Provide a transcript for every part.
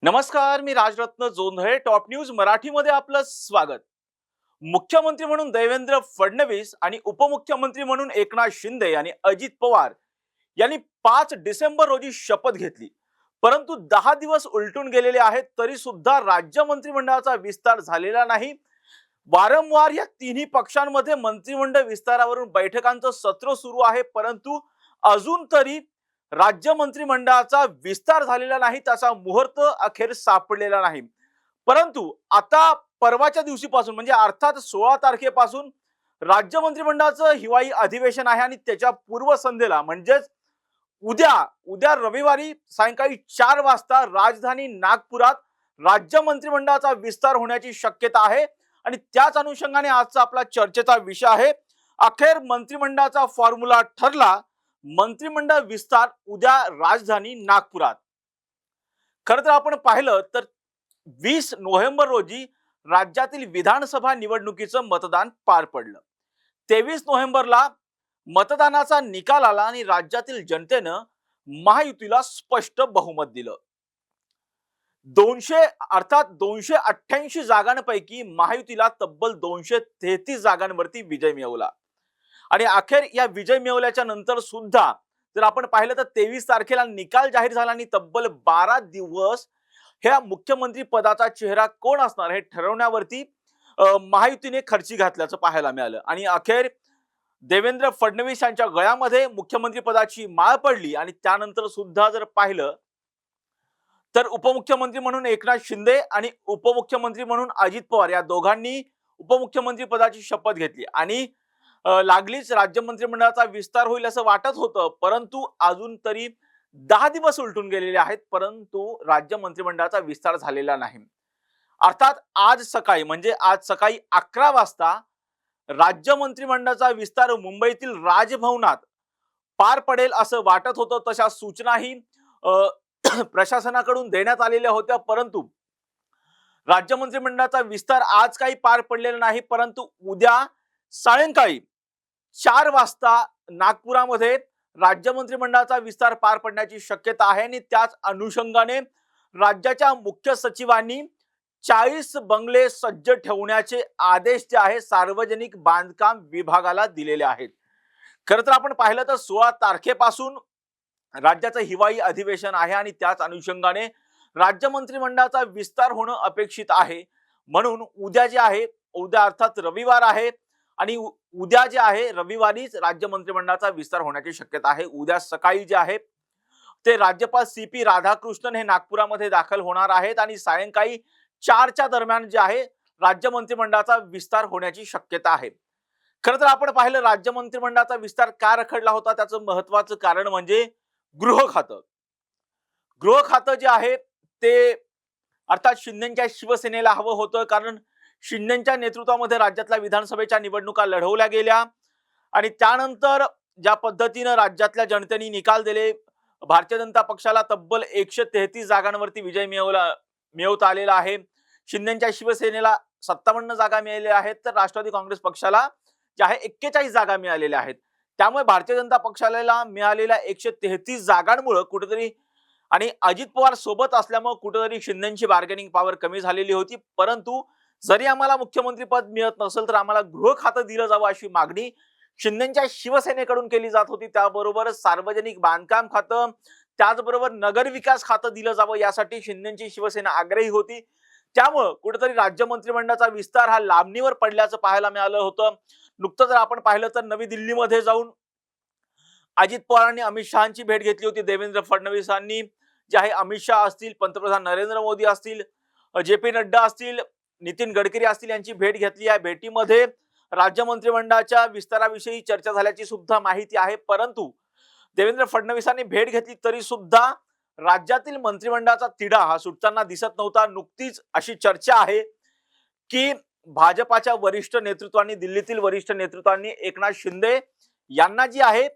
नमस्कार, मी Rajratna Jondhale. Top news मराठीमध्ये आपलं स्वागत. मुख्यमंत्री म्हणून देवेंद्र फडणवीस आणि उपमुख्यमंत्री म्हणून एकनाथ शिंदे आणि अजित पवार यांनी 5 डिसेंबर रोजी शपथ घेतली. परंतु 10 दिवस उलटून गेलेले आहेत तरी सुद्धा राज्य मंत्रिमंडळाचा विस्तार झालेला नाही. वारंवार या तिन्ही पक्षांमध्ये मंत्रिमंडळ विस्तारावरून बैठकांचं सत्र सुरू आहे, परंतु अजून तरी राज्य मंत्रिमंडळाचा विस्तार झालेला नाही, त्याचा मुहूर्त अखेर सापडलेला नाही. परंतु आता परवाच्या दिवशीपासून म्हणजे अर्थात 16 तारखेपासून राज्य मंत्रिमंडळाचं हिवाळी अधिवेशन आहे आणि त्याच्या पूर्वसंध्येला म्हणजेच उद्या उद्या रविवारी सायंकाळी 4 वाजता राजधानी नागपुरात राज्य मंत्रिमंडळाचा विस्तार होण्याची शक्यता आहे. आणि त्याच अनुषंगाने आजचा आपला चर्चेचा विषय आहे. अखेर मंत्रिमंडळाचा फॉर्म्युला ठरला. मंत्रिमंडळ विस्तार उद्या राजधानी नागपुरात. खरं तर आपण पाहिलं तर 20 नोव्हेंबर रोजी राज्यातील विधानसभा निवडणुकीचं मतदान पार पडलं. 23 नोव्हेंबरला मतदानाचा निकाल आला आणि राज्यातील जनतेनं महायुतीला स्पष्ट बहुमत दिलं. 200 अर्थात 288 जागांपैकी महायुतीला तब्बल 233 जागांवरती विजय मिळवला. आणि अखेर या विजय मिळवल्याच्या नंतर सुद्धा जर आपण पाहिलं तर 23 तारखेला निकाल जाहीर झाला आणि तब्बल 12 दिवस ह्या मुख्यमंत्री पदाचा चेहरा कोण असणार हे ठरवण्यावरती महायुतीने खर्ची घातल्याचं पाहायला मिळालं. आणि अखेर देवेंद्र फडणवीस यांच्या गळ्यामध्ये मुख्यमंत्री पदाची माळ पडली. आणि त्यानंतर सुद्धा जर पाहिलं तर उपमुख्यमंत्री म्हणून एकनाथ शिंदे आणि उपमुख्यमंत्री म्हणून अजित पवार या दोघांनी उपमुख्यमंत्री पदाची शपथ घेतली. आणि लागलीच राज्य मंत्रिमंडळाचा विस्तार होईल असं वाटत होतं, परंतु अजून तरी 10 दिवस उलटून गेलेले आहेत, परंतु राज्य मंत्रिमंडळाचा विस्तार झालेला नाही. अर्थात आज सकाळी 11 वाजता राज्य मंत्रिमंडळाचा विस्तार मुंबईतील राजभवनात पार पडेल असं वाटत होतं. तशा सूचनाही प्रशासनाकडून देण्यात आलेल्या होत्या, परंतु राज्य मंत्रिमंडळाचा विस्तार आज काही पार पडलेला नाही. परंतु उद्या सायंकाळी 4 वाजता नागपुरामध्ये राज्य मंत्रिमंडळाचा विस्तार पार पडण्याची शक्यता आहे. आणि त्याच अनुषंगाने राज्याच्या मुख्य सचिवांनी 40 बंगले सज्ज ठेवण्याचे आदेश जे आहे सार्वजनिक बांधकाम विभागाला दिलेले आहेत. खरं तर आपण पाहिलं तर 16 तारखेपासून राज्याचं हिवाळी अधिवेशन आहे आणि त्याच अनुषंगाने राज्य मंत्रिमंडळाचा विस्तार होणं अपेक्षित आहे. म्हणून उद्या अर्थात रविवार आहे आणि उद्या जे आहे रविवारीच राज्य मंत्रिमंडळाचा विस्तार होण्याची शक्यता आहे. उद्या सकाळी जे आहे ते राज्यपाल CP राधाकृष्णन हे नागपुरामध्ये दाखल होणार आहेत आणि सायंकाळी 4च्या दरम्यान जे आहे राज्य मंत्रिमंडळाचा विस्तार होण्याची शक्यता आहे. खरं तर आपण पाहिलं राज्य मंत्रिमंडळाचा विस्तार का रखडला होता, त्याचं महत्वाचं कारण म्हणजे गृह खातं जे आहे ते अर्थात शिंदेच्या शिवसेनेला हवं होतं, कारण शिंदेच्या नेतृत्वामध्ये राज्यातल्या विधानसभेच्या निवडणुका लढवल्या गेल्या. आणि त्यानंतर ज्या पद्धतीनं राज्यातल्या जनतेने निकाल दिले, भारतीय जनता पक्षाला तब्बल 133 जागांवरती विजय मिळवता आलेला आहे. शिंदेच्या शिवसेनेला 57 जागा मिळालेल्या आहेत, तर राष्ट्रवादी काँग्रेस पक्षाला जे आहे 41 जागा मिळालेल्या आहेत. त्यामुळे भारतीय जनता पक्षाला मिळालेल्या 133 जागांमुळे कुठेतरी आणि अजित पवार सोबत असल्यामुळे कुठेतरी शिंदेची बार्गेनिंग पॉवर कमी झालेली होती. परंतु जरी आम्हाला मुख्यमंत्री पद मिळत नसेल तर आम्हाला गृह खातं दिलं जावं अशी मागणी शिंदेच्या शिवसेनेकडून केली जात होती. त्याबरोबर सार्वजनिक बांधकाम खातं, त्याचबरोबर नगर विकास खातं दिलं जावं यासाठी शिंदेची शिवसेना आग्रही होती. त्यामुळे कुठेतरी राज्य मंत्रिमंडळाचा विस्तार हा लांबणीवर पडल्याचं पाहायला मिळालं होतं. नुकतं जर आपण पाहिलं तर नवी दिल्लीमध्ये जाऊन अजित पवारांनी अमित शहाची भेट घेतली होती. देवेंद्र फडणवीसांनी जे आहे अमित शहा असतील, पंतप्रधान नरेंद्र मोदी असतील, JP नड्डा असतील, नितीन गडकरी असतील यांची भेट घेतली. या भेटीमध्ये राज्य मंत्रिमंडळाच्या विस्ताराविषयी चर्चा झाल्याची सुद्धा माहिती आहे. परंतु देवेंद्र फडणवीसांनी भेट घेतली तरी सुद्धा राज्यातील मंत्रिमंडळाचा तिढा हा सुटताना दिसत नव्हता. नुकतीच अशी चर्चा आहे की भाजपाच्या वरिष्ठ नेतृत्वांनी, दिल्लीतील वरिष्ठ नेतृत्वांनी एकनाथ शिंदे यांना जी आहे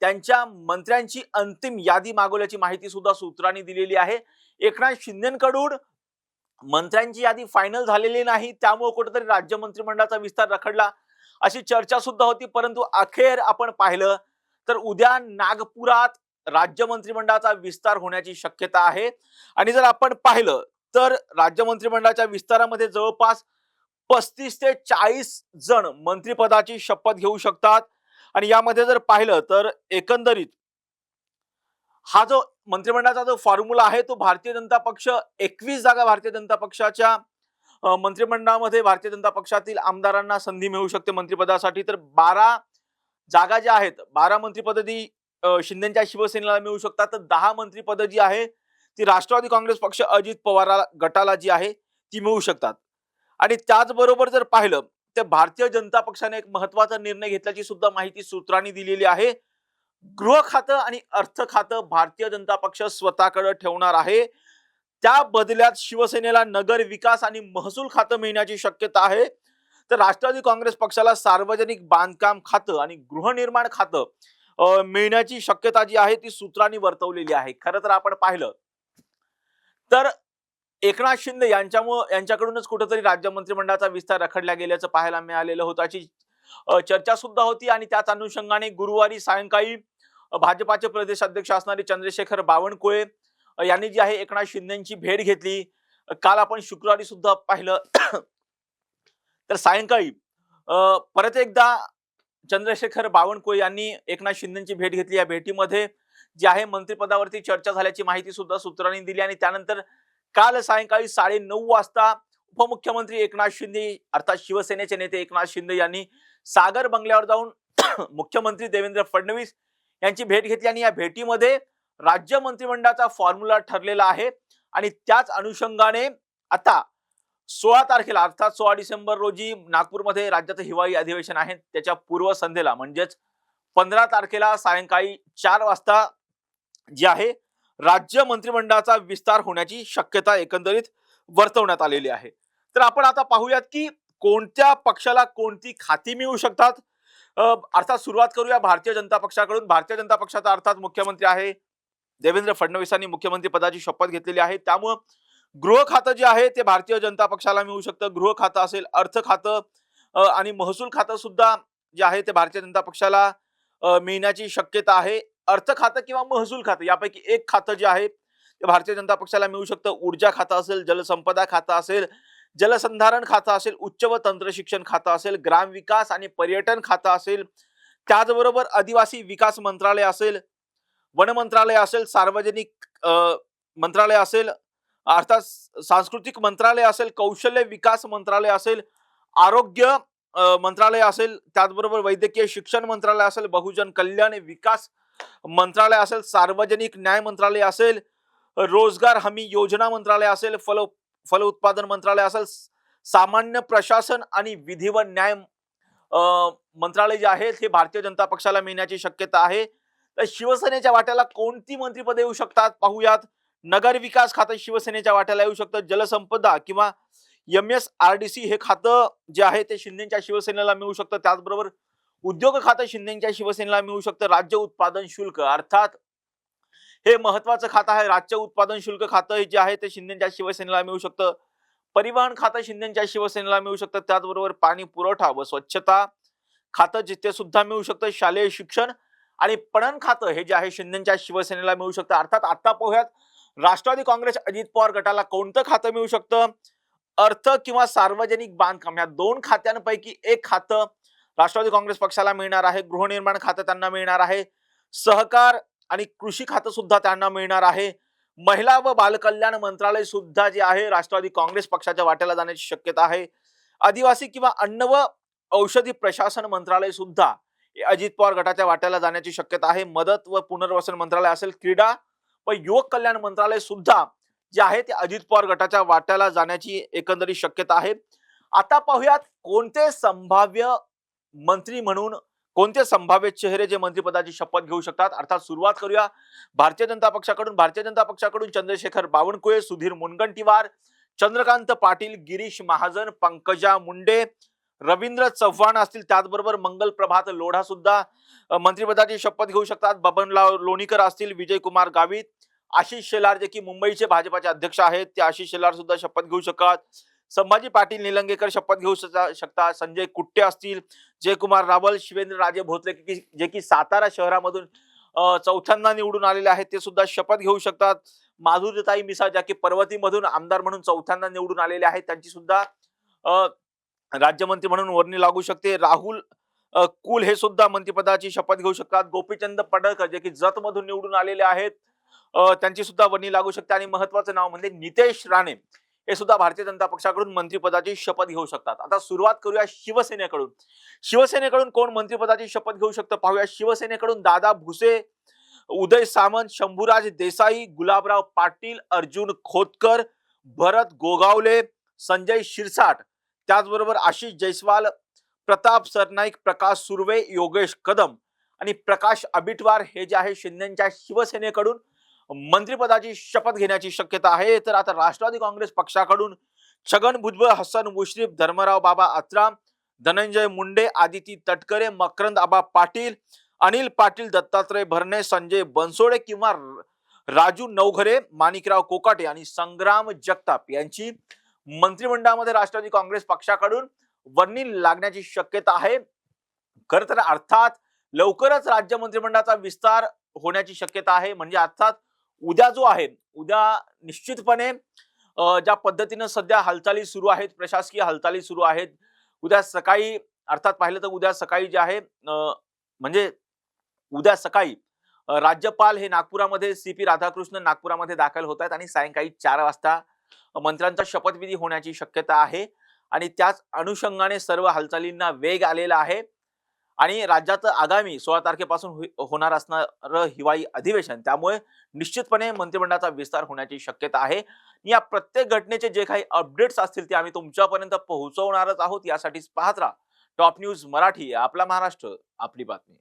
त्यांच्या मंत्र्यांची अंतिम यादी मागवल्याची माहिती सुद्धा सूत्रांनी दिलेली आहे. एकनाथ शिंदेकडून मंत्र्यांची यादी फायनल झालेली नाही, त्यामुळे कुठेतरी राज्य मंत्रिमंडळाचा विस्तार रखडला अशी चर्चा सुद्धा होती. परंतु अखेर आपण पाहिलं तर उद्या नागपुरात राज्य मंत्रिमंडळाचा विस्तार होण्याची शक्यता आहे. आणि जर आपण पाहिलं तर राज्य मंत्रिमंडळाच्या विस्तारामध्ये जवळपास 35 ते 40 जण मंत्रिपदाची शपथ घेऊ शकतात. आणि यामध्ये जर पाहिलं तर एकंदरीत हा जो मंत्रिमंडळाचा जो फॉर्म्युला आहे तो भारतीय जनता पक्ष 21 जागा भारतीय जनता पक्षाच्या मंत्रिमंडळामध्ये भारतीय जनता पक्षातील आमदारांना संधी मिळू शकते मंत्रिपदासाठी. तर 12 जागा ज्या आहेत, 12 मंत्रिपद ती शिंदेच्या शिवसेनेला मिळू शकतात. तर 10 मंत्रिपद जी आहे ती राष्ट्रवादी काँग्रेस पक्ष अजित पवार गटाला जी आहे ती मिळू शकतात. आणि त्याचबरोबर जर पाहिलं तर भारतीय जनता पक्षाने एक महत्वाचा निर्णय घेतल्याची सुद्धा माहिती सूत्रांनी दिलेली आहे. गृह खातं आणि अर्थ खातं भारतीय जनता पक्ष स्वतःकडे ठेवणार आहे. त्या बदल्यात शिवसेनेला नगर विकास आणि महसूल खातं मिळण्याची शक्यता आहे. तर राष्ट्रवादी काँग्रेस पक्षाला सार्वजनिक बांधकाम खातं आणि गृहनिर्माण खातं मिळण्याची शक्यता जी आहे ती सूत्रांनी वर्तवलेली आहे. खरं तर आपण पाहिलं तर एकनाथ शिंदे यांच्याकडूनच कुठेतरी राज्य मंत्रिमंडळाचा विस्तार रखडला गेल्याचं पाहायला मिळालेलं होतं. अशी चर्चा सुद्धा होती. आणि त्याच अनुषंगाने गुरुवारी सायंकाळी भाजपाचे प्रदेश अध्यक्ष असणारे चंद्रशेखर बावनकुळे यांनी जी आहे एकनाथ शिंदेची भेट घेतली. काल आपण शुक्रवारी सुद्धा पाहिलं तर सायंकाळी परत एकदा चंद्रशेखर बावनकुळे यांनी एकनाथ शिंदेची भेट घेतली. या भेटीमध्ये जी आहे मंत्रिपदावरती चर्चा झाल्याची माहिती सुद्धा सूत्रांनी दिली. आणि त्यानंतर काल सायंकाळी 9:30 वाजता उपमुख्यमंत्री एकनाथ शिंदे अर्थात शिवसेनेचे नेते एकनाथ शिंदे यांनी सागर बंगल्यावर जाऊन मुख्यमंत्री देवेंद्र फडणवीस यांची भेट घेतली. आणि या भेटीमध्ये राज्य मंत्रिमंडळाचा फॉर्म्युला ठरलेला आहे. आणि त्याच अनुषंगाने आता 16 तारखेला अर्थात 16 डिसेंबर रोजी नागपूरमध्ये राज्याचं हिवाळी अधिवेशन आहे. त्याच्या पूर्वसंध्येला म्हणजेच 15 तारखेला सायंकाळी 4 वाजता जी आहे राज्य मंत्रिमंडळाचा विस्तार होण्याची शक्यता एकंदरीत वर्तवण्यात आलेली आहे. तर आपण आता पाहूयात की कोणत्या पक्षाला कोणती खाती मिळू शकतात. अर्थात सुरुवात करूया भारतीय जनता पक्षाकडून. भारतीय जनता पक्षाचा अर्थात मुख्यमंत्री आहे देवेंद्र फडणवीसांनी मुख्यमंत्री पदाची शपथ घेतलेली आहे. त्यामुळे गृह खातं जे आहे ते भारतीय जनता पक्षाला मिळू शकतं. गृह खातं असेल, अर्थ खातं आणि महसूल खातं सुद्धा जे आहे ते भारतीय जनता पक्षाला मिळण्याची शक्यता आहे. अर्थ खातं किंवा महसूल खातं यापैकी एक खातं जे आहे ते भारतीय जनता पक्षाला मिळू शकतं. ऊर्जा खातं असेल, जलसंपदा खातं असेल, जलसंधारण खातं असेल, उच्च व तंत्र शिक्षण खातं असेल, ग्राम विकास आणि पर्यटन खातं असेल, त्याचबरोबर आदिवासी विकास मंत्रालय असेल, वन मंत्रालय असेल, सार्वजनिक मंत्रालय असेल, अर्थात सांस्कृतिक मंत्रालय असेल, कौशल्य विकास मंत्रालय असेल, आरोग्य मंत्रालय असेल, त्याचबरोबर वैद्यकीय शिक्षण मंत्रालय असेल, बहुजन कल्याण विकास मंत्रालय असेल, सार्वजनिक न्याय मंत्रालय असेल, रोजगार हमी योजना मंत्रालय असेल, फल उत्पादन मंत्रालय असेल, सामान्य प्रशासन आणि विधी व न्याय मंत्रालय जे आहे हे भारतीय जनता पक्षाला मिळण्याची शक्यता आहे. तर शिवसेनेच्या वाट्याला कोणती मंत्रिपदे येऊ शकतात पाहूयात. नगर विकास खातं शिवसेनेच्या वाट्याला येऊ शकतं. जलसंपदा किंवा MSRDC हे खातं जे आहे ते शिंदेच्या शिवसेनेला मिळू शकतं. त्याचबरोबर उद्योग खातं शिंदेच्या शिवसेनेला मिळू शकतं. राज्य उत्पादन शुल्क अर्थात हे महत्वाचं खातं आहे. राज्य उत्पादन शुल्क खातं जे आहे ते शिंदेच्या शिवसेनेला मिळू शकतं. परिवहन खातं शिंदेच्या शिवसेनेला मिळू शकतं. त्याचबरोबर पाणी पुरवठा व स्वच्छता खातं जिथे सुद्धा मिळू शकतं. शालेय शिक्षण आणि पणन खातं हे जे आहे शिंदेच्या शिवसेनेला मिळू शकतं. अर्थात आता पाहूयात राष्ट्रवादी काँग्रेस अजित पवार गटाला कोणतं खातं मिळू शकतं. अर्थ किंवा सार्वजनिक बांधकाम या दोन खात्यांपैकी एक खातं राष्ट्रवादी काँग्रेस पक्षाला मिळणार आहे. गृहनिर्माण खातं त्यांना मिळणार आहे. सहकार आणि कृषी खातं सुद्धा त्यांना मिळणार आहे. महिला व बालकल्याण मंत्रालय सुद्धा जे आहे राष्ट्रवादी काँग्रेस पक्षाच्या वाट्याला जाण्याची शक्यता आहे. आदिवासी किंवा अन्न व औषधी प्रशासन मंत्रालय सुद्धा अजित पवार गटाच्या वाट्याला जाण्याची शक्यता आहे. मदत व पुनर्वसन मंत्रालय असेल, क्रीडा व युवक कल्याण मंत्रालय सुद्धा जे आहे ते अजित पवार गटाच्या वाट्याला जाण्याची एकंदरीत शक्यता आहे. आता पाहूयात कोणते संभाव्य मंत्री म्हणून कोणते संभाव्य चेहरे जे मंत्रिपदाची शपथ घेऊ शकतात. अर्थात सुरुवात करूया भारतीय जनता पक्षाकडून. भारतीय जनता पक्षाकडून चंद्रशेखर बावनकुळे, सुधीर मुनगंटीवार, चंद्रकांत पाटील, गिरीश महाजन, पंकजा मुंडे, रवींद्र चव्हाण असतील. त्याचबरोबर मंगल प्रभात लोढा सुद्धा मंत्रिपदाची शपथ घेऊ शकतात. बबनराव लोणीकर असतील, विजय कुमार गावित, आशिष शेलार जे की मुंबईचे भाजपाचे अध्यक्ष आहेत ते आशिष शेलार सुद्धा शपथ घेऊ शकतात. संभाजी पाटील निलंगेकर शपथ घेऊ शकतात. संजय कुट्टे असतील, जयकुमार रावल, शिवेंद्र राजे भोसले जे की सातारा शहरामधून चौथ्यांदा निवडून आलेले आहेत ते सुद्धा शपथ घेऊ शकतात. माधुरीताई मिसाळ ज्या की पर्वतीमधून आमदार म्हणून चौथ्यांदा निवडून आलेले आहेत त्यांची सुद्धा राज्यमंत्री म्हणून वर्णी लागू शकते. राहुल कुल हे सुद्धा मंत्रिपदाची शपथ घेऊ शकतात. गोपीचंद पडळकर जे की जत मधून निवडून आलेले आहेत त्यांची सुद्धा वर्णी लागू शकते. आणि महत्वाचं नाव म्हणजे नितेश राणे हे सुद्धा भारतीय जनता पक्षाकडून मंत्रिपदाची शपथ घेऊ शकतात. आता सुरुवात करूया शिवसेनेकडून. शिवसेनेकडून कोण मंत्रिपदाची शपथ घेऊ शकतं पाहूया. शिवसेनेकडून दादा भुसे, उदय सामंत, शंभूराज देसाई, गुलाबराव पाटील, अर्जुन खोतकर, भरत गोगावले, संजय शिरसाट, त्याचबरोबर आशिष जयस्वाल, प्रताप सरनाईक, प्रकाश सुर्वे, योगेश कदम आणि प्रकाश अबिटवार हे जे आहे शिंदेच्या शिवसेनेकडून मंत्रिपदाची शपथ घेण्याची शक्यता आहे. तर आता राष्ट्रवादी काँग्रेस पक्षाकडून छगन भुजबळ, हसन मुश्रीफ, धर्मराव बाबा आत्राम, धनंजय मुंडे, आदिती तटकरे, मकरंद आबा पाटील, अनिल पाटील, दत्तात्रय भरणे, संजय बनसोडे किंवा राजू नवघरे, माणिकराव कोकाटे आणि संग्राम जगताप यांची मंत्रिमंडळामध्ये राष्ट्रवादी काँग्रेस पक्षाकडून वर्णी लागण्याची शक्यता आहे. खर तर अर्थात लवकरच राज्य मंत्रिमंडळाचा विस्तार होण्याची शक्यता आहे. म्हणजे अर्थात उद्या जो आहे, उद्या निश्चितपणे ज्या पद्धतीने सध्या हालचाली सुरू आहेत, प्रशासकीय हालचाली सुरू आहेत, उद्या सकाळी अर्थात पाहिलं तर उद्या सकाळी जे आहे म्हणजे उद्या सकाळी राज्यपाल हे नागपुरामध्ये CP राधाकृष्णन नागपुरामध्ये दाखल होत आहेत आणि सायंकाळी 4 वाजता मंत्र्यांचा शपथविधी होण्याची शक्यता आहे. आणि त्याच अनुषंगाने सर्व हालचालींना वेग आलेला आहे. आणि राज्यात आगामी 16 तारखेपासून होणार असणारं हिवाळी अधिवेशन, त्यामुळे निश्चितपणे मंत्रिमंडळाचा विस्तार होण्याची शक्यता आहे. या प्रत्येक घटनेचे जे काही अपडेट्स असतील ते आम्ही तुमच्यापर्यंत पोहोचवणारच आहोत. यासाठीच पाहत राहा टॉप न्यूज मराठी, आपला महाराष्ट्र, आपली बातमी.